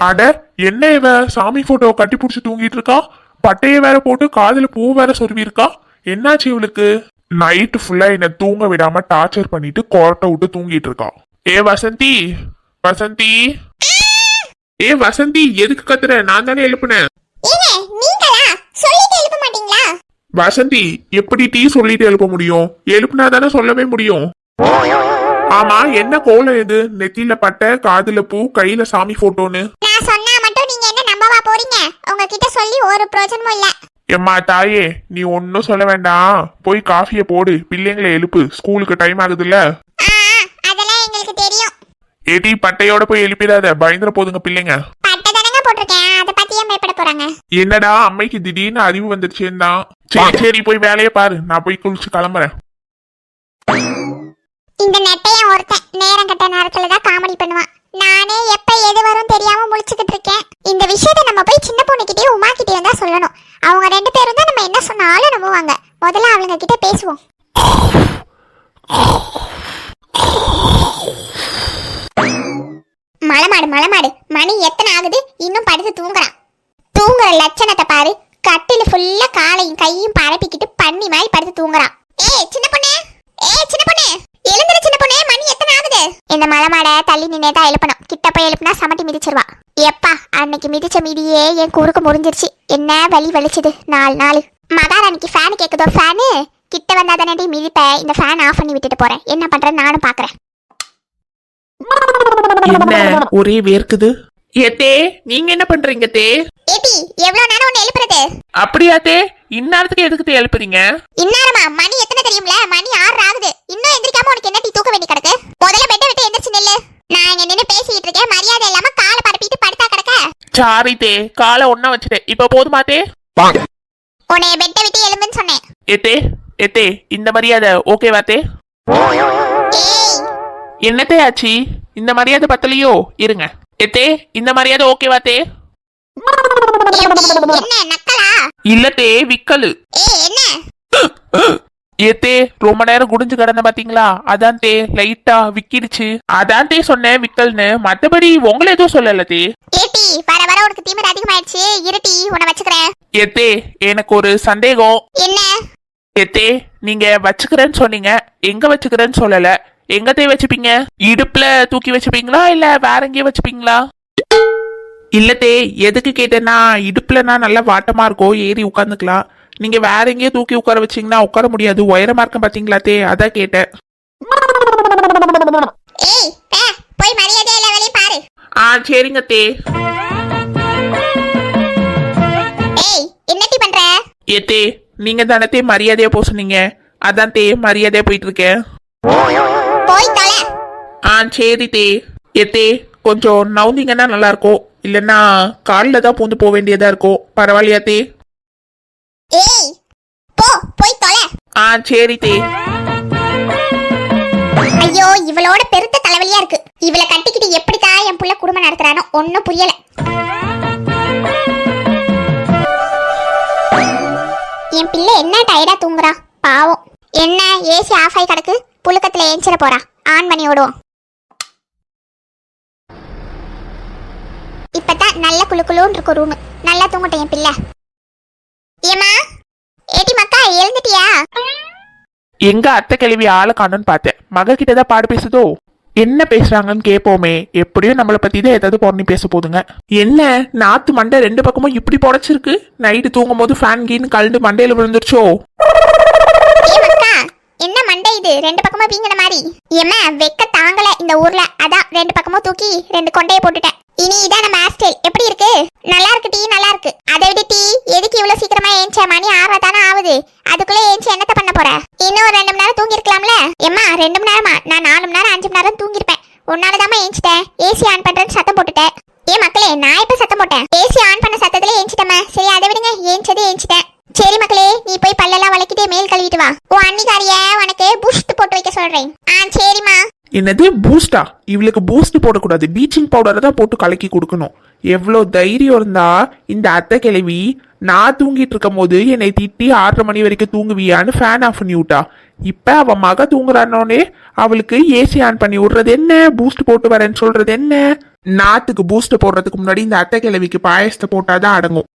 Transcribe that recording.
அட, என்ன இவ சாமி போட்டோ கட்டி புடிச்சு தூங்கிட்டு இருக்கா? பட்டைய வேற போட்டு காதுல பூ வேற சொருவி இருக்கா. என்னாச்சு இவளுக்கு? நைட்டு ஃபுல்லா என்ன தூங்க விடாம டார்ச்சர் பண்ணிட்டு கோரட்டை விட்டு தூங்கிட்டு இருக்கா. ஏ வசந்தி, வசந்தி, ஏ வசந்தி, எதுக்கு கத்துற? நான் தானே எழுப்புனேன். வசந்தி, எப்படி டீ சொல்லிட்டு எழுப்ப முடியும்? எழுப்புனா தானே சொல்லவே முடியும். ஆமா, என்ன கோலம் இது? நெத்தியில பட்டை, காதுல பூ, கையில சாமி போட்டோன்னு. நான் சொன்னா மட்டும் நீங்க என்ன நம்பவா போறீங்க? உங்ககிட்ட சொல்லி ஒரு பிரயோஜனமும் இல்ல. எம்மா தாயே, நீ ஒன்னும் சொல்ல வேண்டாம். போய் காஃபிய போடு, பிள்ளைங்களை எழுப்பு, ஸ்கூலுக்கு டைம் ஆகுதுல்ல. அதெல்லாம் எங்களுக்கு தெரியும். ஏடி, பட்டையோட போய் எழுப்பிடாத, பயந்துற போதுங்க பிள்ளைங்க. பட்டை தானங்க போட்டிருக்கேன், அத பத்தி ஏன் பயப்பட போறாங்க? என்னடா அம்மைக்கு திடீர்னு அறிவு வந்துருச்சேன்னா. சரி சரி, போய் வேலையை பாரு, நான் போய் குளிச்சு கிளம்புறேன். இந்த நெட்டையன் ஒருத்தன் நேரம் கட்ட நேரத்துலதான் காமெடி பண்ணுவான். நானே எப்ப எது வரும் தெரியாம முழிச்சுக்கிட்டு இருக்கேன். இந்த விஷயத்த நம்ம போய் சின்ன பொண்ணுகிட்டே உமா கிட்டேயும் தான் சொல்லணும். அவங்க ரெண்டு பேரும் தான் நம்ம என்ன சொன்னாலும் நம்புவாங்க. முதல்ல அவளுங்க கிட்ட பேசுவோம். மலமாடு மணி எத்தனை ஆகுது? இன்னும் படுத்து தூங்குறான். தூங்குற லட்சணத்தை பாரு. கட்டில ஃபுல்லா காலையும் கையும் பரப்பிக்கிட்டு பண்ணி மாதிரி படுத்து தூங்குறான். ஏய் சின்ன பொண்ணு, எழுந்துரு சின்ன பொண்ணே, மணி எத்தனை ஆகுது? இந்த மலமாட தள்ளி நின்னேதான் எழுப்பணும். கிட்ட போய் எழுப்புனா சமட்டி மிதிச்சிருவா. எப்பா, அன்னைக்கு மிதிச்ச மீடியே என் குறுக்கு முறிஞ்சிருச்சு. என்ன வலி வலிச்சுது. 4 நாள் மகாராணிக்கு ஃபேன் கேக்குதோ? ஃபேனு கிட்ட வந்தா தானே மிதிப்ப. இந்த ஃபேன் ஆஃப் பண்ணி விட்டுட்டு போறேன். என்ன பண்றேன்னு நானும் பாக்குறேன். என்ன ஒரே வேர்க்குது? ஏத்தே, நீங்க என்ன பண்றீங்க தே? ஏடி, எவ்வளவு நேரம் உன்னை எழுப்புறது? அப்படியா தே? இந்நேரத்துக்கு எதுக்கு எழுப்புறீங்க? இந்நேரமா? மணி எத்தனை தெரியும்ல? மணி 6 ஆகுது. இன்னும் எந்திரிக்காம உனக்கு என்ன டீ தூக்க வேண்டி கிடக்கு? முதல்ல பெட்டை விட்டு எந்திரிச்சு நில்லு. நான் இங்க நின்னு பேசிட்டு இருக்கேன். மரியாதை இல்லாம காலை பரப்பிட்டு படுத்தா கிடக்க. சாரி தே, காலை ஒண்ணா வச்சுட்டேன். இப்ப போதுமா தே? உன்னை பெட்டை விட்டு எழும்புன்னு சொன்னேன். ஏத்தே, இந்த மரியாதை ஓகேவா தே? என்னத்தே ஆச்சு? இந்த மரியாதை பத்தலையோ? இருங்க. ஏத்தே, இந்த மரியாதை ஓகேவா தே? என்ன நக்கலா? இல்லத்தே, விக்கலு. என்ன? ஏத்தே, ரொம்ப நேரம் குடிஞ்சு கிடந்த பாத்தீங்களா? அதான் தே, லைட்டா விக்கிடுச்சு. அதான் தே சொன்னேன் விக்கல்னு. மத்தபடி உங்களை எதுவும் சொல்லல தே. ஏட்டி, வர வர உனக்கு திமிர் அதிகமாயிடுச்சு. இருட்டி, உன்னை வச்சுக்கிறேன். ஏத்தே, எனக்கு ஒரு சந்தேகம். என்ன? ஏத்தே, நீங்க வச்சுக்கிறேன்னு சொன்னீங்க, எங்க வச்சுக்கிறேன்னு சொல்லல. எங்கத்தே வச்சுப்பீங்க? இடுப்புல தூக்கி வச்சுப்பீங்களா இல்ல வேற எங்கேயும் வச்சுப்பீங்களா? இல்லத்தே, எதுக்கு கேட்டேன்னா, இடுப்புலனா நல்லா வாட்டமா இருக்கும், ஏறி உட்காந்துக்கலாம். நீங்க வேற எங்கேயோ தூக்கி உட்கார வச்சீங்கன்னா உட்கார முடியாது, உயரமா இருக்கும் பாத்தீங்களா தே, அதான் கேட்டேன். போய் மரியாதையா எல்லா வேலையும் பாரு. சரிங்க தே. என்னடி பண்ற? ஏத்தே, நீங்க தானே மரியாதையா போ சொன்னீங்க, அதான் தே மரியாதையா போயிட்டு இருக்கேன். போய் தொலை. சரி தே. ஏத்தே, கொஞ்சம் நவுந்தீங்கன்னா நல்லா இருக்கும், இல்லன்னா காலில் தான் பூந்து போக வேண்டியதா இருக்கும். பரவாயில்லையா தே? போய் தொலை. சரி தே. ஐயோ, இவளோட பெருத்த தலைவலியா இருக்கு. இவளை கட்டிக்கிட்டு எப்படித்தான் என் புள்ள குடும்பம் நடத்துறானோ ஒன்னும் புரியல. என் பிள்ளை என்ன டயர்டா தூங்குறா பாவம். என்ன ஏசி ஆஃப் ஆகி கிடக்கு, புழுக்கத்துல ஏஞ்சிட போறா. ஆன் பண்ணி விடுவோம். இப்பதான் நல்ல குளுக்குளுன்னு இருக்கும் ரூம். நல்லா தூங்கட்டும் என் பிள்ளை. ஏமா, ஏடி மக்கா, எழுந்துட்டியா? எங்க அத்தை கிழவி ஆளை காணும்னு பார்த்தேன். மக கிட்டதான் பாடு பேசுதோ? என்ன பேசுறாங்கன்னு கேட்போமே. எப்படியும் நம்மளை பத்தி தான் ஏதாவது பொண்ணி பேச போதுங்க. என்ன நாத்து மண்டை 2 பக்கமும் இப்படி புடைச்சிருக்கு? நைட்டு தூங்கும் போது ஃபேன் கீன்னு கலந்து மண்டையில விழுந்துருச்சோ? என்ன மண்டை இது 2 பக்கமும் வீங்கின மாதிரி? ஏமா, வெக்க தாங்கல இந்த ஊர்ல, அதான் 2 பக்கமும் தூக்கி 2 கொண்டையை போட்டுட்டேன். இனி இதான் நம்ம ஹேர் ஸ்டைல். எப்படி இருக்கு? நல்லா இருக்கு டீ, நல்லா இருக்கு. அதை விட டீ, எதுக்கு இவ்வளவு சீக்கிரமா ஏஞ்ச? மணி 6 தானே ஆகுது. அதுக்குள்ள ஏஞ்சி என்னத்த பண்ண போற? இன்னும் 2 மணி நேரம் தூங்கி இருக்கலாம்ல. ஏமா, 2 மணி நேரமா? நான் 4 மணி நேரம் 5 மணி நேரம் தூங்கிருப்பேன். உன்னாலதாமா ஏஞ்சிட்டேன். ஏசி ஆன் பண்றேன்னு சத்தம் போட்டுட்டேன். மக்களே, நான் இப்ப சத்தம் போட்டேன்? ஏசி ஆன் பண்ண சத்தத்துல ஏஞ்சிட்டேமா. சரி, அதை விடுங்க, ஏஞ்சிட்டேன். சரி மக்களே, நீ போய் பல்லெல்லாம் வளைக்கிட்டே மேல் கழுவிட்டு வா. உன் அன்னிக்காரிய உனக்கு பூஸ்ட் போட்டு வைக்க சொல்றேன். சரிம்மா. என்னது பூஸ்டா? இவளுக்கு பூஸ்ட் போடக்கூடாது, பீச்சிங் பவுடரை தான் போட்டு கலக்கி கொடுக்கணும். எவ்வளோ தைரியம் இருந்தா இந்த அத்தை கிழவி நான் தூங்கிட்டு இருக்கும் போது என்னை திட்டி 6:30 மணி வரைக்கும் தூங்குவியான்னு ஃபேன் ஆஃப் பண்ணி விட்டா. இப்ப அவ மக தூங்குறானோனே அவளுக்கு ஏசி ஆன் பண்ணி விடுறது என்ன, பூஸ்ட் போட்டு வரேன்னு சொல்றது என்ன? நாத்துக்கு பூஸ்ட் போடுறதுக்கு முன்னாடி இந்த அத்தை கிழவிக்கு பாயசத்தை போட்டாதான் அடங்கும்.